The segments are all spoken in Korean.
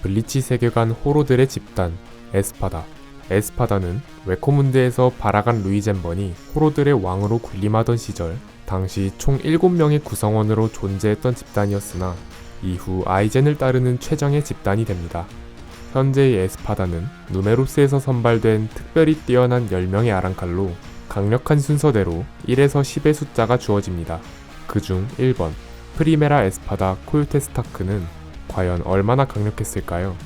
블리치 세계관 호로들의 집단, 에스파다. 에스파다는 웨코문드에서 바라간 루이젠번이 호로들의 왕으로 군림하던 시절 당시 총 7명의 구성원으로 존재했던 집단이었으나 이후 아이젠을 따르는 최정예 집단이 됩니다. 현재의 에스파다는 누메로스에서 선발된 특별히 뛰어난 10명의 아랑칼로 강력한 순서대로 1에서 10의 숫자가 주어집니다. 그중 1번 프리메라 에스파다 코요테 스타크는 과연 얼마나 강력했을까요?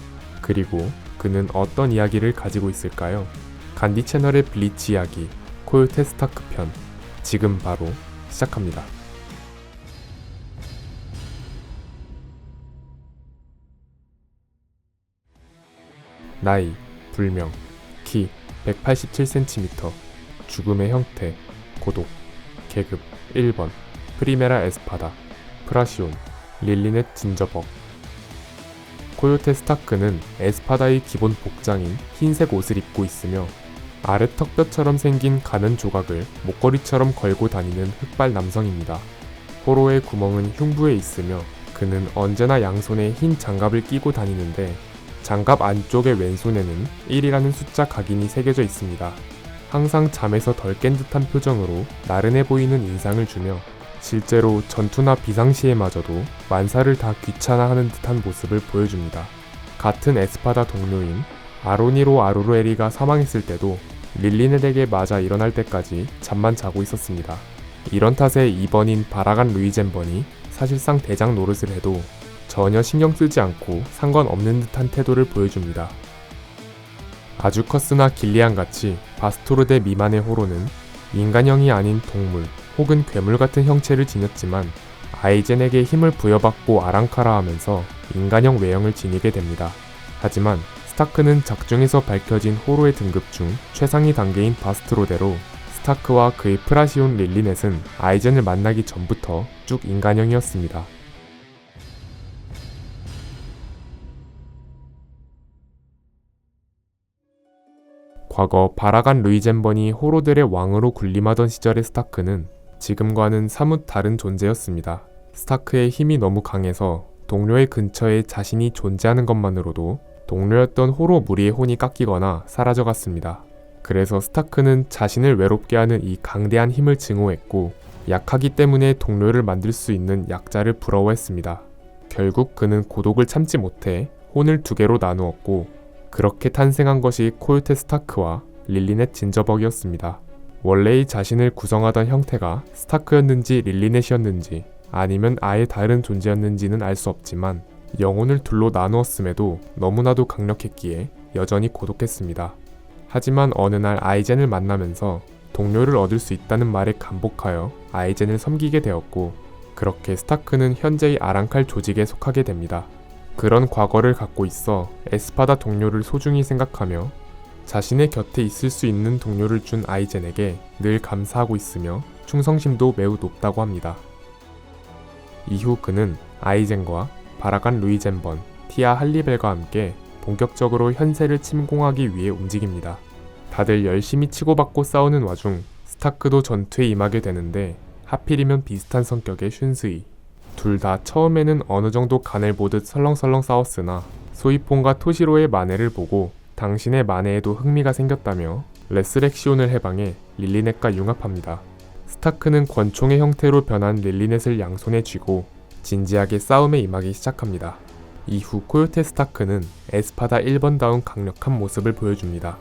그리고 그는 어떤 이야기를 가지고 있을까요? 간디 채널의 블리치 이야기 코요테 스타크 편 지금 바로 시작합니다. 나이 불명, 키 187cm, 죽음의 형태, 고독, 계급 1번 프리메라 에스파다, 프라시온, 릴리넷 진저벅. 코요테 스타크는 에스파다의 기본 복장인 흰색 옷을 입고 있으며 아래 턱뼈처럼 생긴 가면 조각을 목걸이처럼 걸고 다니는 흑발 남성입니다. 호로의 구멍은 흉부에 있으며 그는 언제나 양손에 흰 장갑을 끼고 다니는데 장갑 안쪽의 왼손에는 1이라는 숫자 각인이 새겨져 있습니다. 항상 잠에서 덜 깬 듯한 표정으로 나른해 보이는 인상을 주며 실제로 전투나 비상시에마저도 만사를 다 귀찮아하는 듯한 모습을 보여줍니다. 같은 에스파다 동료인 아로니로 아루루에리가 사망했을 때도 릴리넷에게 맞아 일어날 때까지 잠만 자고 있었습니다. 이런 탓에 2번인 바라간 루이젠번이 사실상 대장 노릇을 해도 전혀 신경 쓰지 않고 상관없는 듯한 태도를 보여줍니다. 아주커스나 길리안같이 바스토르데 미만의 호로는 인간형이 아닌 동물 혹은 괴물 같은 형체를 지녔지만 아이젠에게 힘을 부여받고 아랑카라 하면서 인간형 외형을 지니게 됩니다. 하지만 스타크는 작중에서 밝혀진 호로의 등급 중 최상위 단계인 바스트로대로 스타크와 그의 프라시온 릴리넷은 아이젠을 만나기 전부터 쭉 인간형이었습니다. 과거 바라간 루이젠번이 호로들의 왕으로 군림하던 시절의 스타크는 지금과는 사뭇 다른 존재였습니다. 스타크의 힘이 너무 강해서 동료의 근처에 자신이 존재하는 것만으로도 동료였던 호로 무리의 혼이 깎이거나 사라져갔습니다. 그래서 스타크는 자신을 외롭게 하는 이 강대한 힘을 증오했고 약하기 때문에 동료를 만들 수 있는 약자를 부러워했습니다. 결국 그는 고독을 참지 못해 혼을 2개로 나누었고 그렇게 탄생한 것이 코요테 스타크와 릴리넷 진저벅이었습니다. 원래의 자신을 구성하던 형태가 스타크였는지 릴리넷이었는지 아니면 아예 다른 존재였는지는 알 수 없지만 영혼을 둘로 나누었음에도 너무나도 강력했기에 여전히 고독했습니다. 하지만 어느 날 아이젠을 만나면서 동료를 얻을 수 있다는 말에 감복하여 아이젠을 섬기게 되었고 그렇게 스타크는 현재의 아랑칼 조직에 속하게 됩니다. 그런 과거를 갖고 있어 에스파다 동료를 소중히 생각하며 자신의 곁에 있을 수 있는 동료를 준 아이젠에게 늘 감사하고 있으며 충성심도 매우 높다고 합니다. 이후 그는 아이젠과 바라간 루이젠번, 티아 할리벨과 함께 본격적으로 현세를 침공하기 위해 움직입니다. 다들 열심히 치고받고 싸우는 와중 스타크도 전투에 임하게 되는데 하필이면 비슷한 성격의 슌스이. 둘 다 처음에는 어느 정도 간을 보듯 설렁설렁 싸웠으나 소이폰과 토시로의 만해를 보고 당신의 만해에도 흥미가 생겼다며 레스렉시온을 해방해 릴리넷과 융합합니다. 스타크는 권총의 형태로 변한 릴리넷을 양손에 쥐고 진지하게 싸움에 임하기 시작합니다. 이후 코요테 스타크는 에스파다 1번다운 강력한 모습을 보여줍니다.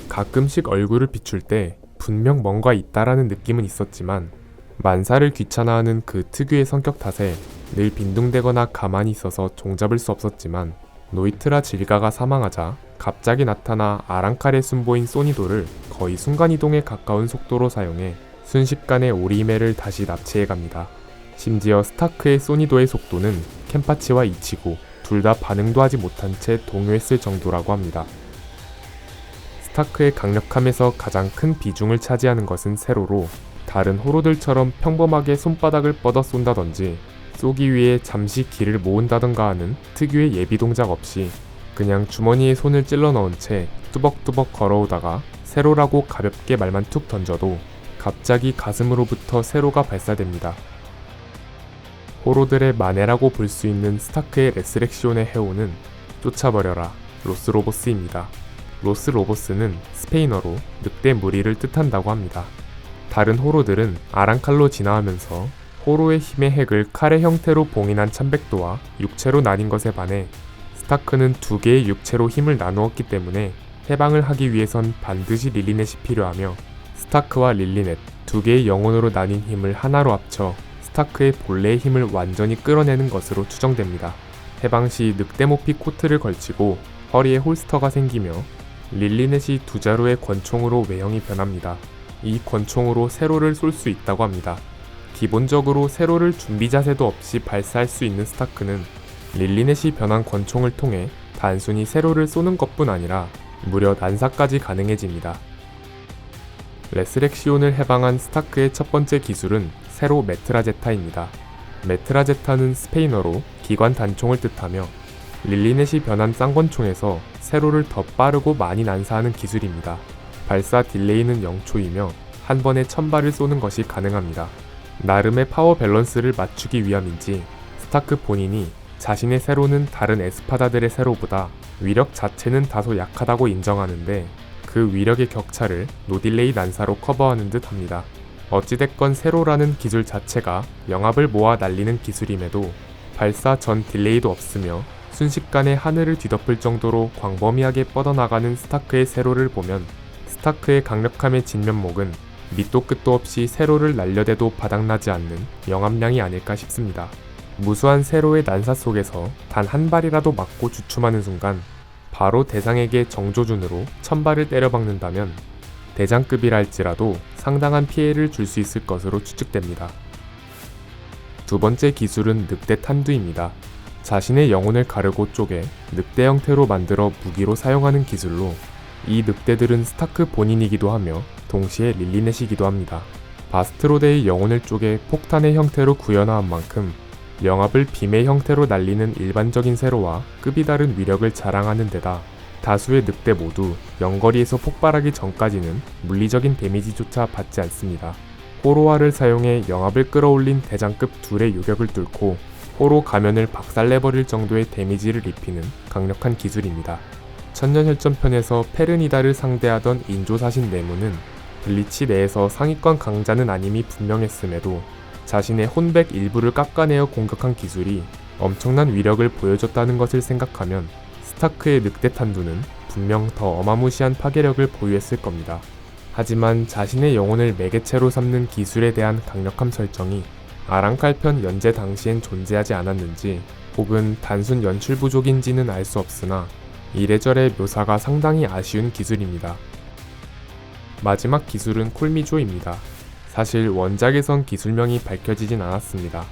가끔씩 얼굴을 비출 때 분명 뭔가 있다라는 느낌은 있었지만 만사를 귀찮아하는 그 특유의 성격 탓에 늘 빈둥대거나 가만히 있어서 종잡을 수 없었지만 노이트라 질가가 사망하자 갑자기 나타나 아랑칼의 순보인 소니도를 거의 순간이동에 가까운 속도로 사용해 순식간에 오리히메를 다시 납치해갑니다. 심지어 스타크의 소니도의 속도는 켄파치와 이치고 둘 다 반응도 하지 못한 채 동요했을 정도라고 합니다. 스타크의 강력함에서 가장 큰 비중을 차지하는 것은 세로로 다른 호로들처럼 평범하게 손바닥을 뻗어 쏜다던지 쏘기 위해 잠시 기를 모은다던가 하는 특유의 예비 동작 없이 그냥 주머니에 손을 찔러 넣은 채 뚜벅뚜벅 걸어오다가 세로라고 가볍게 말만 툭 던져도 갑자기 가슴으로부터 세로가 발사됩니다. 호로들의 만해라고 볼 수 있는 스타크의 레스렉시온의 해오는 쫓아버려라 로스로보스입니다. 로스로보스는 스페인어로 늑대 무리를 뜻한다고 합니다. 다른 호로들은 아랑칼로 진화하면서 호로의 힘의 핵을 칼의 형태로 봉인한 참백도와 육체로 나뉜 것에 반해 스타크는 두 개의 육체로 힘을 나누었기 때문에 해방을 하기 위해선 반드시 릴리넷이 필요하며 스타크와 릴리넷 두 개의 영혼으로 나뉜 힘을 하나로 합쳐 스타크의 본래의 힘을 완전히 끌어내는 것으로 추정됩니다. 해방 시 늑대 모피 코트를 걸치고 허리에 홀스터가 생기며 릴리넷이 두 자루의 권총으로 외형이 변합니다. 이 권총으로 세로를 쏠 수 있다고 합니다. 기본적으로 세로를 준비 자세도 없이 발사할 수 있는 스타크는 릴리넷이 변한 권총을 통해 단순히 세로를 쏘는 것뿐 아니라 무려 난사까지 가능해집니다. 레스렉시온을 해방한 스타크의 첫 번째 기술은 세로 메트라제타입니다. 메트라제타는 스페인어로 기관 단총을 뜻하며 릴리넷이 변한 쌍권총에서 세로를 더 빠르고 많이 난사하는 기술입니다. 발사 딜레이는 0초이며 한 번에 1000발을 쏘는 것이 가능합니다. 나름의 파워 밸런스를 맞추기 위함인지 스타크 본인이 자신의 세로는 다른 에스파다들의 세로보다 위력 자체는 다소 약하다고 인정하는데 그 위력의 격차를 노딜레이 난사로 커버하는 듯 합니다. 어찌됐건 세로라는 기술 자체가 영합을 모아 날리는 기술임에도 발사 전 딜레이도 없으며 순식간에 하늘을 뒤덮을 정도로 광범위하게 뻗어나가는 스타크의 세로를 보면 스타크의 강력함의 진면목은 밑도 끝도 없이 세로를 날려대도 바닥나지 않는 영합량이 아닐까 싶습니다. 무수한 세로의 난사 속에서 단 한 발이라도 맞고 주춤하는 순간 바로 대상에게 정조준으로 1000발을 때려박는다면 대장급이라 할지라도 상당한 피해를 줄 수 있을 것으로 추측됩니다. 두 번째 기술은 늑대 탄두입니다. 자신의 영혼을 가르고 쪼개 늑대 형태로 만들어 무기로 사용하는 기술로 이 늑대들은 스타크 본인이기도 하며 동시에 릴리넷이기도 합니다. 바스트로데의 영혼을 쪼개 폭탄의 형태로 구현화한 만큼 영합을 빔의 형태로 날리는 일반적인 세로와 급이 다른 위력을 자랑하는 데다 다수의 늑대 모두 영거리에서 폭발하기 전까지는 물리적인 데미지조차 받지 않습니다. 호로화를 사용해 영합을 끌어올린 대장급 둘의 요격을 뚫고 호로 가면을 박살내버릴 정도의 데미지를 입히는 강력한 기술입니다. 천년혈전편에서 페르니다를 상대하던 인조사신 네모는 블리치 내에서 상위권 강자는 아님이 분명했음에도 자신의 혼백 일부를 깎아내어 공격한 기술이 엄청난 위력을 보여줬다는 것을 생각하면 스타크의 늑대 탄두는 분명 더 어마무시한 파괴력을 보유했을 겁니다. 하지만 자신의 영혼을 매개체로 삼는 기술에 대한 강력함 설정이 아랑칼편 연재 당시엔 존재하지 않았는지 혹은 단순 연출 부족인지는 알 수 없으나 이래저래 묘사가 상당히 아쉬운 기술입니다. 마지막 기술은 콜미조입니다. 사실 원작에선 기술명이 밝혀지진 않았습니다.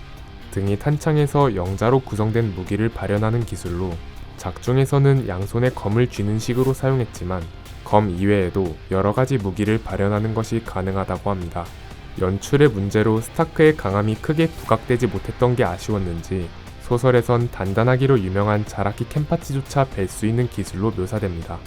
등이 탄창에서 영자로 구성된 무기를 발현하는 기술로 작중에서는 양손에 검을 쥐는 식으로 사용했지만 검 이외에도 여러가지 무기를 발현하는 것이 가능하다고 합니다. 연출의 문제로 스타크의 강함이 크게 부각되지 못했던 게 아쉬웠는지 소설에선 단단하기로 유명한 자라키 켄파치조차 뵐 수 있는 기술로 묘사됩니다.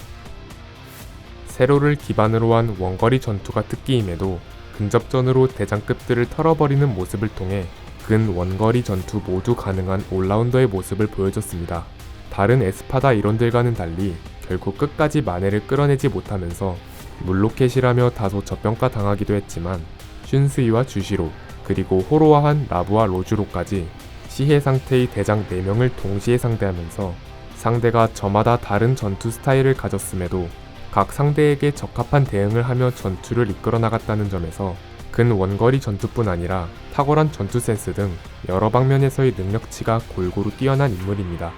세로를 기반으로 한 원거리 전투가 특기임에도 근접전으로 대장급들을 털어버리는 모습을 통해 근 원거리 전투 모두 가능한 올라운더의 모습을 보여줬습니다. 다른 에스파다 이론들과는 달리 결국 끝까지 만해를 끌어내지 못하면서 물로켓이라며 다소 저평가 당하기도 했지만 슌스이와 주시로 그리고 호로화한 라부와 로주로까지 시해 상태의 대장 4명을 동시에 상대하면서 상대가 저마다 다른 전투 스타일을 가졌음에도 각 상대에게 적합한 대응을 하며 전투를 이끌어 나갔다는 점에서 근 원거리 전투뿐 아니라 탁월한 전투 센스 등 여러 방면에서의 능력치가 골고루 뛰어난 인물입니다.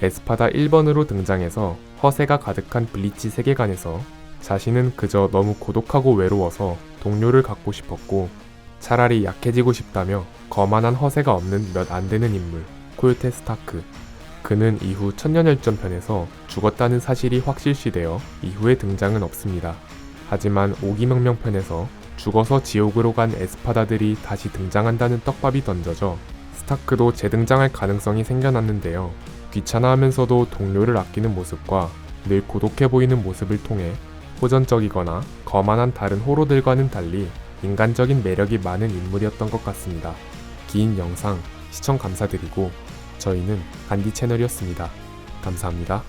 에스파다 1번으로 등장해서 허세가 가득한 블리치 세계관에서 자신은 그저 너무 고독하고 외로워서 동료를 갖고 싶었고 차라리 약해지고 싶다며 거만한 허세가 없는 몇 안되는 인물 코요테 스타크. 그는 이후 천년혈전편에서 죽었다는 사실이 확실시되어 이후의 등장은 없습니다. 하지만 오기명명편에서 죽어서 지옥으로 간 에스파다들이 다시 등장한다는 떡밥이 던져져 스타크도 재등장할 가능성이 생겨났는데요. 귀찮아하면서도 동료를 아끼는 모습과 늘 고독해 보이는 모습을 통해 호전적이거나 거만한 다른 호로들과는 달리 인간적인 매력이 많은 인물이었던 것 같습니다. 긴 영상 시청 감사드리고 저희는 간디 채널이었습니다. 감사합니다.